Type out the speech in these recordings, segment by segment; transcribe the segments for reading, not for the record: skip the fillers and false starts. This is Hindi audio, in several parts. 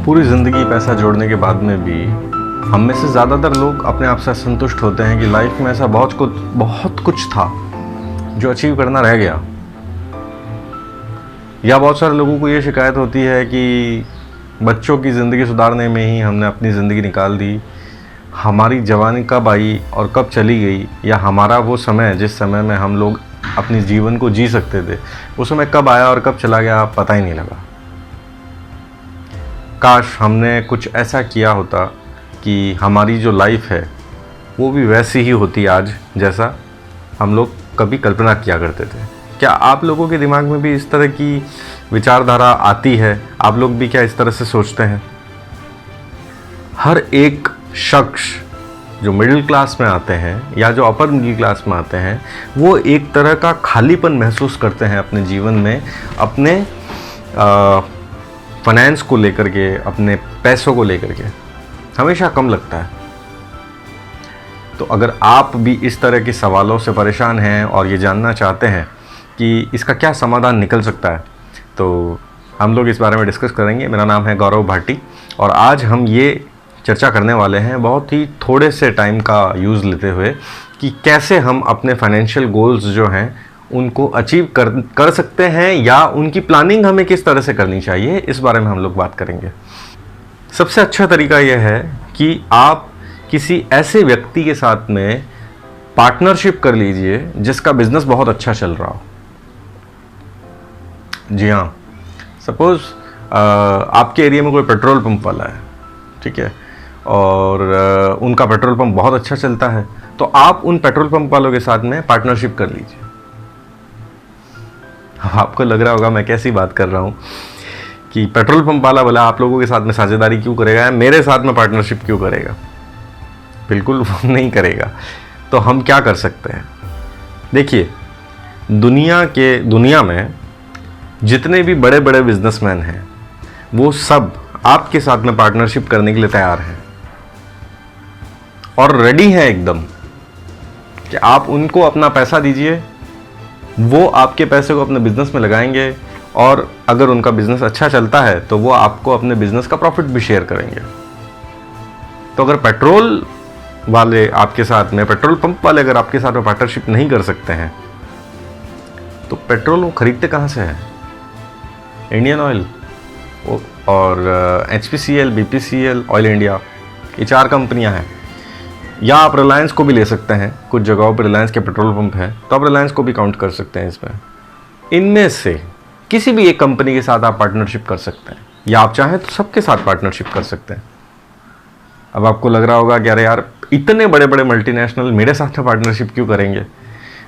पूरी ज़िंदगी पैसा जोड़ने के बाद में भी हम में से ज़्यादातर लोग अपने आप से संतुष्ट होते हैं कि लाइफ में ऐसा बहुत कुछ था जो अचीव करना रह गया। या बहुत सारे लोगों को ये शिकायत होती है कि बच्चों की ज़िंदगी सुधारने में ही हमने अपनी ज़िंदगी निकाल दी, हमारी जवानी कब आई और कब चली गई, या हमारा वो समय जिस समय में हम लोग अपने जीवन को जी सकते थे वो समय कब आया और कब चला गया पता ही नहीं लगा। काश हमने कुछ ऐसा किया होता कि हमारी जो लाइफ है वो भी वैसी ही होती आज जैसा हम लोग कभी कल्पना किया करते थे। क्या आप लोगों के दिमाग में भी इस तरह की विचारधारा आती है? आप लोग भी क्या इस तरह से सोचते हैं? हर एक शख्स जो मिडिल क्लास में आते हैं या जो अपर मिडिल क्लास में आते हैं वो एक तरह का खालीपन महसूस करते हैं अपने जीवन में, अपने फाइनेंस को लेकर के, अपने पैसों को लेकर के हमेशा कम लगता है। तो अगर आप भी इस तरह के सवालों से परेशान हैं और ये जानना चाहते हैं कि इसका क्या समाधान निकल सकता है, तो हम लोग इस बारे में डिस्कस करेंगे। मेरा नाम है गौरव भाटी और आज हम ये चर्चा करने वाले हैं बहुत ही थोड़े से टाइम का यूज़ लेते हुए कि कैसे हम अपने फाइनेंशियल गोल्स जो हैं उनको अचीव कर सकते हैं या उनकी प्लानिंग हमें किस तरह से करनी चाहिए, इस बारे में हम लोग बात करेंगे। सबसे अच्छा तरीका यह है कि आप किसी ऐसे व्यक्ति के साथ में पार्टनरशिप कर लीजिए जिसका बिजनेस बहुत अच्छा चल रहा हो। जी हाँ, सपोज़ आपके एरिया में कोई पेट्रोल पंप वाला है, ठीक है, और उनका पेट्रोल पंप बहुत अच्छा चलता है, तो आप उन पेट्रोल पंप वालों के साथ में पार्टनरशिप कर लीजिए। आपको लग रहा होगा मैं कैसी बात कर रहा हूँ कि पेट्रोल पंप वाला बोला आप लोगों के साथ में साझेदारी क्यों करेगा या मेरे साथ में पार्टनरशिप क्यों करेगा? बिल्कुल वो नहीं करेगा। तो हम क्या कर सकते हैं? देखिए, दुनिया में जितने भी बड़े बड़े बिजनेसमैन हैं वो सब आपके साथ में पार्टनरशिप करने के लिए तैयार हैं और रेडी हैं एकदम कि आप उनको अपना पैसा दीजिए, वो आपके पैसे को अपने बिजनेस में लगाएंगे और अगर उनका बिजनेस अच्छा चलता है तो वो आपको अपने बिजनेस का प्रॉफिट भी शेयर करेंगे। तो अगर पेट्रोल पंप वाले अगर आपके साथ में पार्टनरशिप नहीं कर सकते हैं तो पेट्रोल वो खरीदते कहाँ से हैं? इंडियन ऑयल और HPCL, BPCL, ऑयल इंडिया, ये 4 कंपनियां हैं। या आप रिलायंस को भी ले सकते हैं, कुछ जगहों पर रिलायंस के पेट्रोल पंप हैं तो आप रिलायंस को भी काउंट कर सकते हैं इसमें। इनमें से किसी भी एक कंपनी के साथ आप पार्टनरशिप कर सकते हैं या आप चाहें तो सबके साथ पार्टनरशिप कर सकते हैं। अब आपको लग रहा होगा कि अरे यार, इतने बड़े बड़े मल्टीनेशनल मेरे साथ में पार्टनरशिप क्यों करेंगे?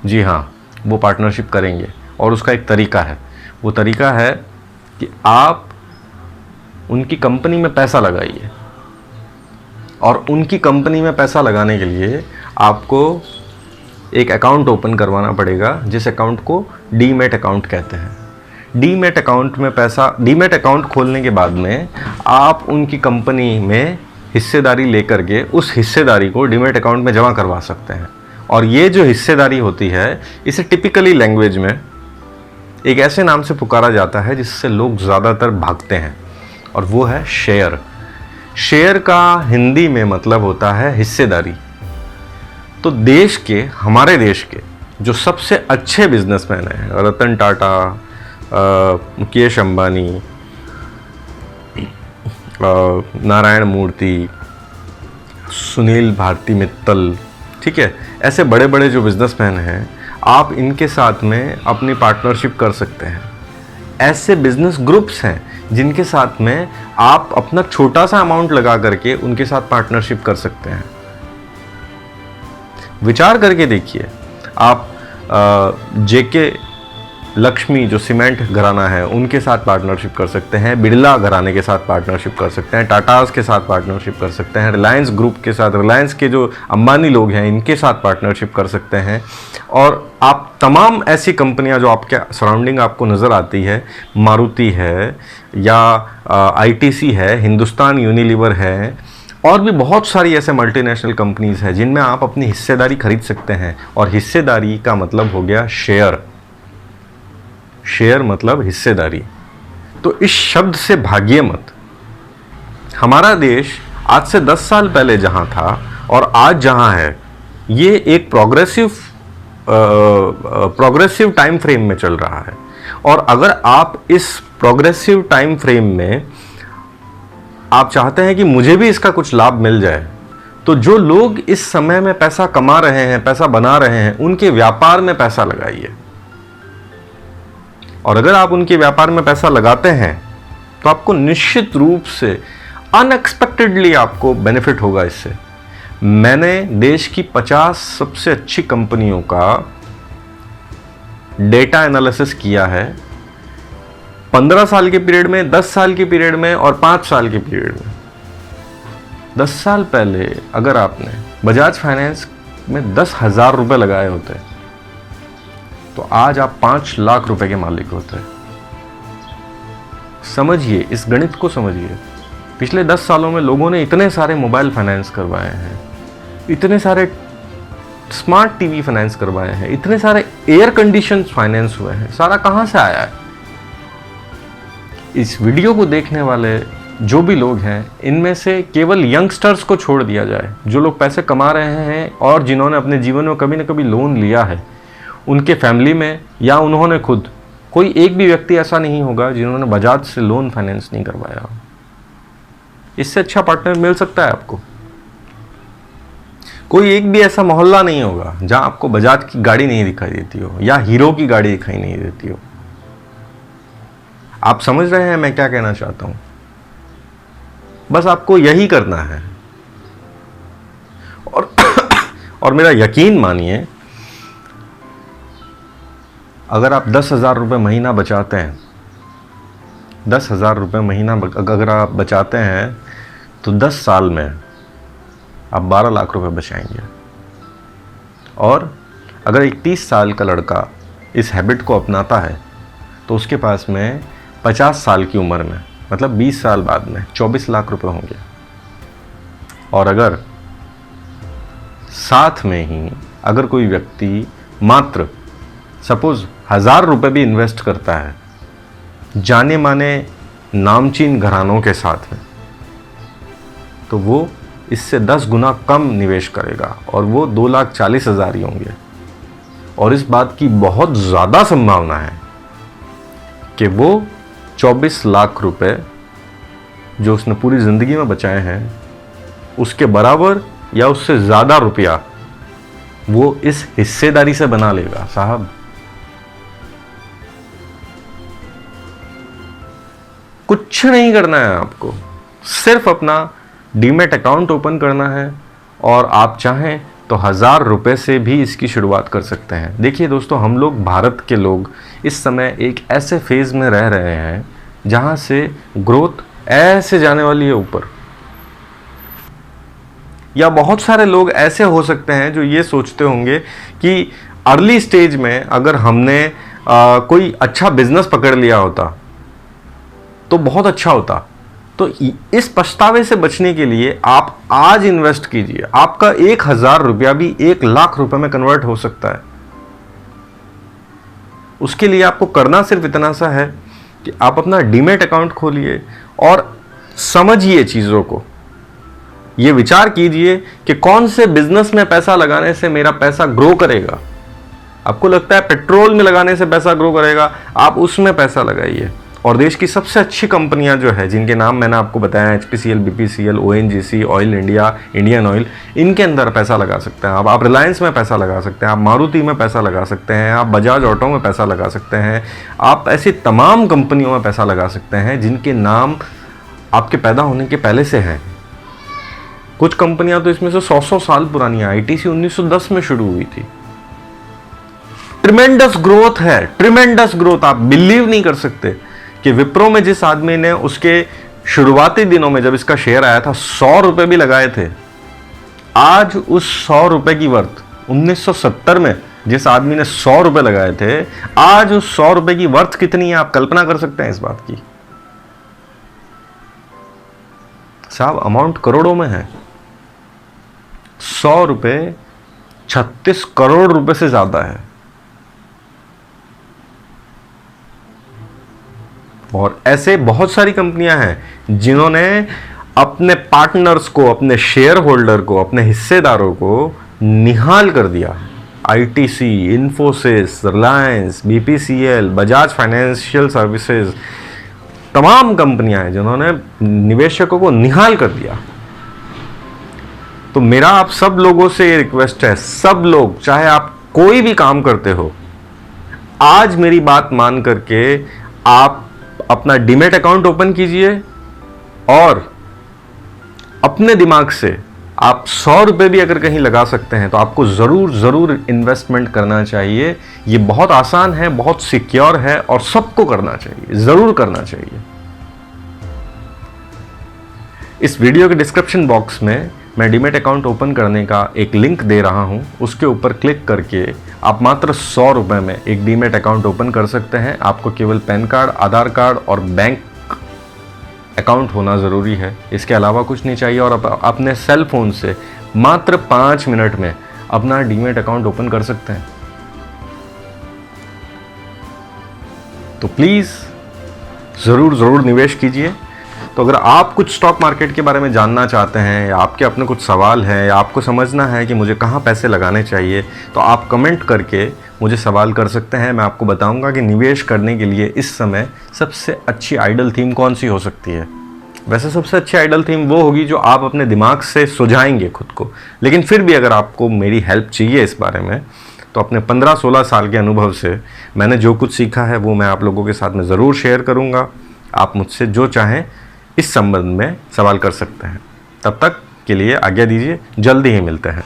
जी हाँ, वो पार्टनरशिप करेंगे और उसका एक तरीका है। वो तरीका है कि आप उनकी कंपनी में पैसा लगाइए और उनकी कंपनी में पैसा लगाने के लिए आपको एक अकाउंट ओपन करवाना पड़ेगा जिस अकाउंट को डीमैट अकाउंट कहते हैं। डीमैट अकाउंट खोलने के बाद में आप उनकी कंपनी में हिस्सेदारी लेकर के उस हिस्सेदारी को डीमैट अकाउंट में जमा करवा सकते हैं। और ये जो हिस्सेदारी होती है इसे टिपिकली लैंग्वेज में एक ऐसे नाम से पुकारा जाता है जिससे लोग ज़्यादातर भागते हैं और वो है शेयर। शेयर का हिंदी में मतलब होता है हिस्सेदारी। तो हमारे देश के जो सबसे अच्छे बिजनेसमैन हैं, रतन टाटा, मुकेश अंबानी, नारायण मूर्ति, सुनील भारती मित्तल, ठीक है, ऐसे बड़े बड़े जो बिजनेसमैन हैं आप इनके साथ में अपनी पार्टनरशिप कर सकते हैं। ऐसे बिजनेस ग्रुप्स हैं जिनके साथ में आप अपना छोटा सा अमाउंट लगा करके उनके साथ पार्टनरशिप कर सकते हैं। विचार करके देखिए, आप जेके लक्ष्मी जो सीमेंट घराना है उनके साथ पार्टनरशिप कर सकते हैं, बिरला घराने के साथ पार्टनरशिप कर सकते हैं, टाटास के साथ पार्टनरशिप कर सकते हैं, रिलायंस ग्रुप के साथ, रिलायंस के जो अंबानी लोग हैं इनके साथ पार्टनरशिप कर सकते हैं। और आप तमाम ऐसी कंपनियां जो आपके सराउंडिंग आपको नज़र आती है, मारुति है या ITC है, हिंदुस्तान यूनिलीवर है, और भी बहुत सारी ऐसे मल्टीनेशनल कंपनीज हैं जिनमें आप अपनी हिस्सेदारी खरीद सकते हैं। और हिस्सेदारी का मतलब हो गया शेयर। शेयर मतलब हिस्सेदारी। तो इस शब्द से भागिए मत। हमारा देश आज से 10 साल पहले जहां था और आज जहां है, ये एक प्रोग्रेसिव टाइम फ्रेम में चल रहा है। और अगर आप इस प्रोग्रेसिव टाइम फ्रेम में आप चाहते हैं कि मुझे भी इसका कुछ लाभ मिल जाए, तो जो लोग इस समय में पैसा कमा रहे हैं, पैसा बना रहे हैं, उनके व्यापार में पैसा लगाइए। और अगर आप उनके व्यापार में पैसा लगाते हैं तो आपको निश्चित रूप से अनएक्सपेक्टेडली आपको बेनिफिट होगा इससे। मैंने देश की 50 सबसे अच्छी कंपनियों का डेटा एनालिसिस किया है, 15 साल के पीरियड में, 10 साल के पीरियड में और 5 साल के पीरियड में। 10 साल पहले अगर आपने बजाज फाइनेंस में 10,000 रुपए लगाए होते तो आज आप 5 लाख रुपए के मालिक होते। समझिए, इस गणित को समझिए। पिछले 10 सालों में लोगों ने इतने सारे मोबाइल फाइनेंस करवाए हैं, इतने सारे स्मार्ट टीवी फाइनेंस करवाए हैं, इतने सारे एयर कंडीशन फाइनेंस हुए हैं। सारा कहां से आया है? इस वीडियो को देखने वाले जो भी लोग हैं, इनमें से केवल यंगस्टर्स को छोड़ दिया जाए, जो लोग पैसे कमा रहे हैं और जिन्होंने अपने जीवन में कभी ना कभी लोन लिया है, उनके फैमिली में या उन्होंने खुद, कोई एक भी व्यक्ति ऐसा नहीं होगा जिन्होंने बजाज से लोन फाइनेंस नहीं करवाया। इससे अच्छा पार्टनर मिल सकता है आपको? कोई एक भी ऐसा मोहल्ला नहीं होगा जहां आपको बजाज की गाड़ी नहीं दिखाई देती हो या हीरो की गाड़ी दिखाई नहीं देती हो। आप समझ रहे हैं मैं क्या कहना चाहता हूं? बस आपको यही करना है। और मेरा यकीन मानिए, अगर आप 10,000 रुपये महीना बचाते हैं, 10,000 रुपये महीना अगर आप बचाते हैं तो 10 साल में आप 12 लाख रुपए बचाएंगे। और अगर एक 30 साल का लड़का इस हैबिट को अपनाता है तो उसके पास में 50 साल की उम्र में, मतलब 20 साल बाद में 24 लाख रुपए होंगे। और अगर साथ में ही अगर कोई व्यक्ति मात्र सपोज 1,000 रुपये भी इन्वेस्ट करता है जाने माने नामचीन घरानों के साथ में, तो वो इससे 10 गुना कम निवेश करेगा और वो 2,40,000 ही होंगे। और इस बात की बहुत ज़्यादा संभावना है कि वो 24 लाख रुपए जो उसने पूरी ज़िंदगी में बचाए हैं, उसके बराबर या उससे ज़्यादा रुपया वो इस हिस्सेदारी से बना लेगा। साहब, कुछ नहीं करना है आपको, सिर्फ अपना डीमैट अकाउंट ओपन करना है और आप चाहें तो 1,000 रुपये से भी इसकी शुरुआत कर सकते हैं। देखिए दोस्तों, हम लोग, भारत के लोग इस समय एक ऐसे फेज़ में रह रहे हैं जहां से ग्रोथ ऐसे जाने वाली है ऊपर। या बहुत सारे लोग ऐसे हो सकते हैं जो ये सोचते होंगे कि अर्ली स्टेज में अगर हमने कोई अच्छा बिजनेस पकड़ लिया होता तो बहुत अच्छा होता। तो इस पछतावे से बचने के लिए आप आज इन्वेस्ट कीजिए। आपका 1,000 रुपया भी 1 लाख रुपए में कन्वर्ट हो सकता है। उसके लिए आपको करना सिर्फ इतना सा है कि आप अपना डीमैट अकाउंट खोलिए और समझिए चीज़ों को। ये विचार कीजिए कि कौन से बिजनेस में पैसा लगाने से मेरा पैसा ग्रो करेगा। आपको लगता है पेट्रोल में लगाने से पैसा ग्रो करेगा, आप उसमें पैसा लगाइए। और देश की सबसे अच्छी कंपनियां जो है, जिनके नाम मैंने आपको बताया, HPCL, BPCL, ONGC, oil India, Indian oil, इनके अंदर पैसा लगा सकते हैं आप रिलायंस में पैसा लगा सकते हैं, आप मारुति में पैसा लगा सकते हैं, आप बजाज ऑटो में पैसा लगा सकते हैं, आप ऐसी तमाम कंपनियों में पैसा लगा सकते हैं जिनके नाम आपके पैदा होने के पहले से हैं। कुछ कंपनियां तो इसमें से 100-100 साल पुरानी है। ITC 1910 में शुरू हुई थी। ट्रिमेंडस ग्रोथ है, ट्रिमेंडस ग्रोथ। आप बिलीव नहीं कर सकते कि विप्रो में जिस आदमी ने उसके शुरुआती दिनों में जब इसका शेयर आया था 100 रुपए भी लगाए थे, आज उस 100 रुपए की वर्थ, 1970 में जिस आदमी ने 100 रुपए लगाए थे, आज उस 100 रुपए की वर्थ कितनी है? आप कल्पना कर सकते हैं इस बात की? साहब, अमाउंट करोड़ों में है। 100 रुपए 36 करोड़ रुपए से ज्यादा है। और ऐसे बहुत सारी कंपनियां हैं जिन्होंने अपने पार्टनर्स को, अपने शेयर होल्डर को, अपने हिस्सेदारों को निहाल कर दिया। ITC, Infosys, Reliance, BPCL, Bajaj financial services, तमाम कंपनियां हैं जिन्होंने निवेशकों को निहाल कर दिया। तो मेरा आप सब लोगों से ये रिक्वेस्ट है, सब लोग, चाहे आप कोई भी काम करते हो, आज मेरी बात मान करके आप अपना डीमैट अकाउंट ओपन कीजिए और अपने दिमाग से आप 100 रुपए भी अगर कहीं लगा सकते हैं तो आपको ज़रूर इन्वेस्टमेंट करना चाहिए। ये बहुत आसान है, बहुत सिक्योर है और सबको करना चाहिए, ज़रूर करना चाहिए। इस वीडियो के डिस्क्रिप्शन बॉक्स में मैं डीमैट अकाउंट ओपन करने का एक लिंक दे रहा हूं, उसके ऊपर क्लिक करके आप मात्र 100 रुपए में एक डीमैट अकाउंट ओपन कर सकते हैं। आपको केवल पैन कार्ड, आधार कार्ड और बैंक अकाउंट होना ज़रूरी है, इसके अलावा कुछ नहीं चाहिए। और अपने सेल फोन से मात्र 5 मिनट में अपना डीमैट अकाउंट ओपन कर सकते हैं। तो प्लीज़ ज़रूर निवेश कीजिए। तो अगर आप कुछ स्टॉक मार्केट के बारे में जानना चाहते हैं या आपके अपने कुछ सवाल हैं या आपको समझना है कि मुझे कहाँ पैसे लगाने चाहिए, तो आप कमेंट करके मुझे सवाल कर सकते हैं। मैं आपको बताऊंगा कि निवेश करने के लिए इस समय सबसे अच्छी आइडल थीम कौन सी हो सकती है। वैसे सबसे अच्छी आइडल थीम वो होगी जो आप अपने दिमाग से सुझाएंगे खुद को, लेकिन फिर भी अगर आपको मेरी हेल्प चाहिए इस बारे में, तो अपने 15-16 साल के अनुभव से मैंने जो कुछ सीखा है वो मैं आप लोगों के साथ में ज़रूर शेयर करूँगा। आप मुझसे जो चाहें इस संबंध में सवाल कर सकते हैं। तब तक के लिए आज्ञा दीजिए, जल्दी ही मिलते हैं।